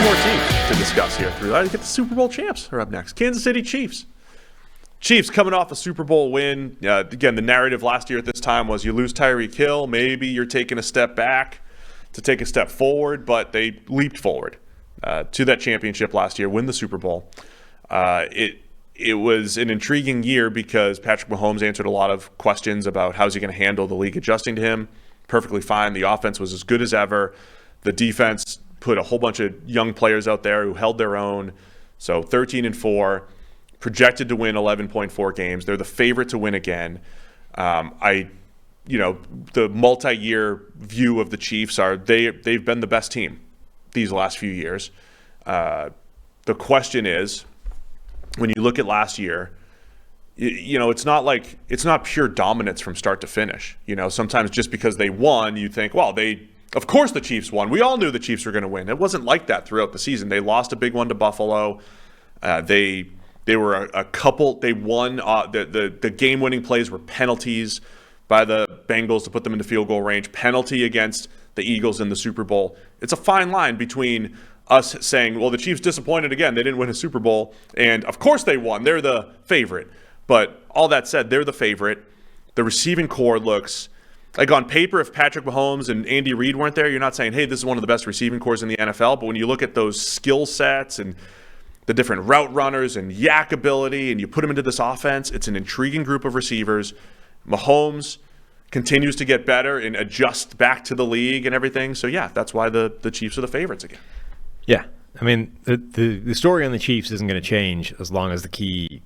more teams to discuss here. I get the Super Bowl champs are up next. Kansas City Chiefs. Chiefs coming off a Super Bowl win. Again, the narrative last year at this time was you lose Tyreek Hill, maybe you're taking a step back to take a step forward, but they leaped forward to that championship last year, win the Super Bowl. It was an intriguing year because Patrick Mahomes answered a lot of questions about how's he going to handle the league adjusting to him. Perfectly fine. The offense was as good as ever. The defense put a whole bunch of young players out there who held their own. So 13-4, projected to win 11.4 games. They're the favorite to win again. The multi-year view of the Chiefs are they've been the best team these last few years. The question is, when you look at last year, it's not pure dominance from start to finish. Sometimes just because they won, you think, well, of course the Chiefs won. We all knew the Chiefs were going to win. It wasn't like that throughout the season. They lost a big one to Buffalo. They were a couple. They won. The game-winning plays were penalties by the Bengals to put them into field goal range. Penalty against the Eagles in the Super Bowl. It's a fine line between us saying, well, the Chiefs disappointed again. They didn't win a Super Bowl. And, of course, they won. They're the favorite. But all that said, they're the favorite. The receiving core looks like, on paper, if Patrick Mahomes and Andy Reid weren't there, you're not saying, hey, this is one of the best receiving cores in the NFL. But when you look at those skill sets and the different route runners and yak ability, and you put them into this offense, it's an intriguing group of receivers. Mahomes continues to get better and adjust back to the league and everything. So, yeah, that's why the Chiefs are the favorites again. Yeah. I mean, the story on the Chiefs isn't going to change as long as the key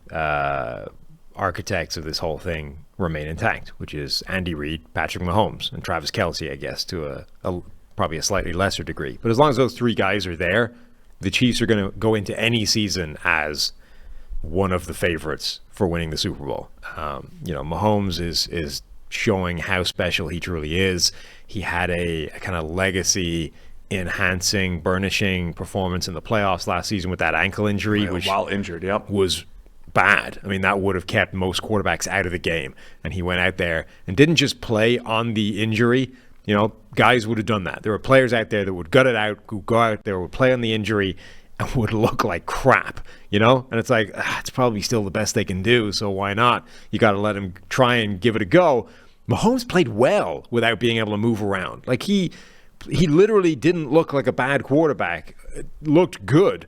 architects of this whole thing remain intact, which is Andy Reid, Patrick Mahomes, and Travis Kelce, I guess, to probably a slightly lesser degree. But as long as those three guys are there, the Chiefs are going to go into any season as one of the favorites for winning the Super Bowl. Mahomes is showing how special he truly is. He had a kind of legacy enhancing, burnishing performance in the playoffs last season with that ankle injury, which while injured, was bad. I mean, that would have kept most quarterbacks out of the game. And he went out there and didn't just play on the injury. Guys would have done that. There were players out there that would gut it out, who go out there, would play on the injury, and would look like crap, And it's like, it's probably still the best they can do, so why not? You got to let him try and give it a go. Mahomes played well without being able to move around. Like, he literally didn't look like a bad quarterback. It looked good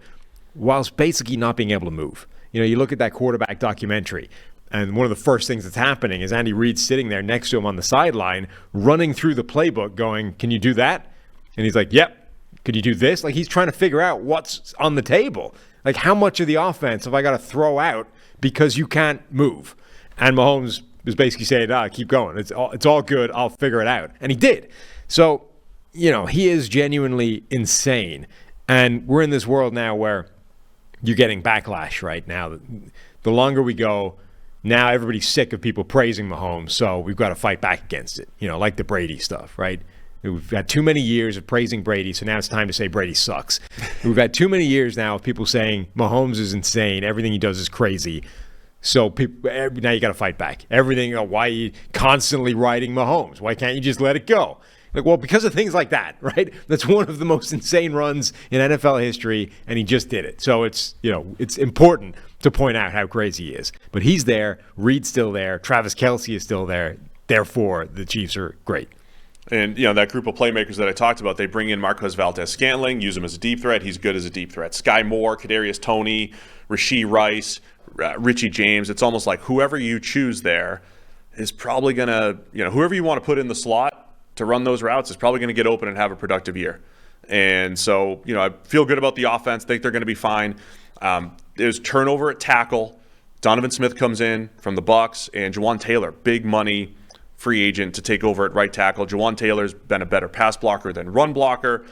whilst basically not being able to move. You look at that quarterback documentary, and one of the first things that's happening is Andy Reid sitting there next to him on the sideline, running through the playbook going, can you do that? And he's like, yep. Could you do this? Like, he's trying to figure out what's on the table. Like, how much of the offense have I got to throw out because you can't move? And Mahomes was basically saying, keep going. It's all good. I'll figure it out. And he did. So, he is genuinely insane. And we're in this world now where you're getting backlash right now. The longer we go, now everybody's sick of people praising Mahomes, so we've got to fight back against it, like the Brady stuff, right? We've had too many years of praising Brady, so now it's time to say Brady sucks. We've had too many years now of people saying Mahomes is insane, everything he does is crazy. So now you got to fight back. Everything, why are you constantly riding Mahomes? Why can't you just let it go? Like, well, because of things like that, right? That's one of the most insane runs in NFL history, and he just did it. So it's important to point out how crazy he is. But he's there. Reid's still there. Travis Kelce is still there. Therefore, the Chiefs are great. And, that group of playmakers that I talked about, they bring in Marquez Valdes-Scantling, use him as a deep threat. He's good as a deep threat. Sky Moore, Kadarius Toney, Rashee Rice, Richie James. It's almost like whoever you choose there is probably going to, whoever you want to put in the slot to run those routes is probably going to get open and have a productive year. And so, I feel good about the offense. Think they're going to be fine. There's turnover at tackle. Donovan Smith comes in from the Bucs, and Jawan Taylor, big money free agent to take over at right tackle. Jawan Taylor's been a better pass blocker than run blocker.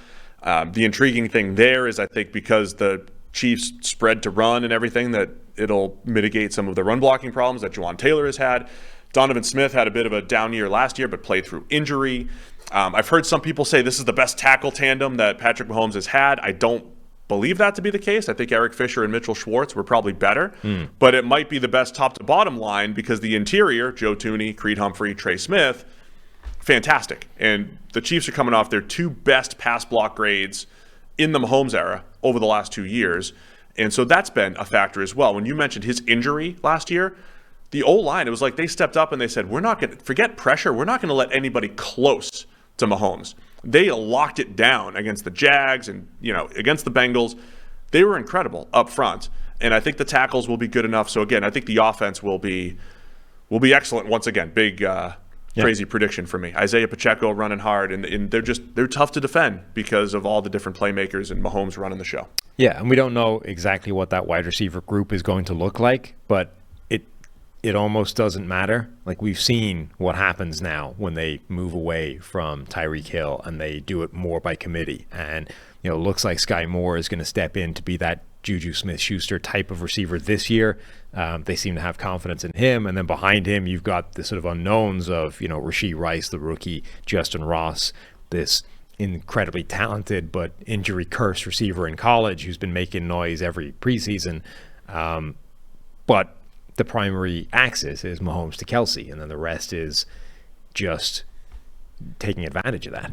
The intriguing thing there is, I think, because the Chiefs spread to run and everything, that it'll mitigate some of the run blocking problems that Jawan Taylor has had. Donovan Smith had a bit of a down year last year, but played through injury. I've heard some people say this is the best tackle tandem that Patrick Mahomes has had. I don't believe that to be the case. I think Eric Fisher and Mitchell Schwartz were probably better, but it might be the best top to bottom line because the interior, Joe Thuney, Creed Humphrey, Trey Smith, fantastic. And the Chiefs are coming off their two best pass block grades in the Mahomes era over the last 2 years. And so that's been a factor as well. When you mentioned his injury last year, the O-line, it was like they stepped up and they said, we're not going to forget pressure. We're not going to let anybody close to Mahomes. They locked it down against the Jags and, against the Bengals. They were incredible up front. And I think the tackles will be good enough. So again, I think the offense will be excellent once again. Big, crazy prediction for me. Isaiah Pacheco running hard, and they're tough to defend because of all the different playmakers and Mahomes running the show. Yeah, and we don't know exactly what that wide receiver group is going to look like, but it almost doesn't matter. Like, we've seen what happens now when they move away from Tyreek Hill and they do it more by committee. And, it looks like Sky Moore is going to step in to be that Juju Smith-Schuster type of receiver this year. They seem to have confidence in him. And then behind him, you've got the sort of unknowns of, Rashee Rice, the rookie, Justin Ross, this incredibly talented but injury-cursed receiver in college who's been making noise every preseason. But the primary axis is Mahomes to Kelsey, and then the rest is just taking advantage of that.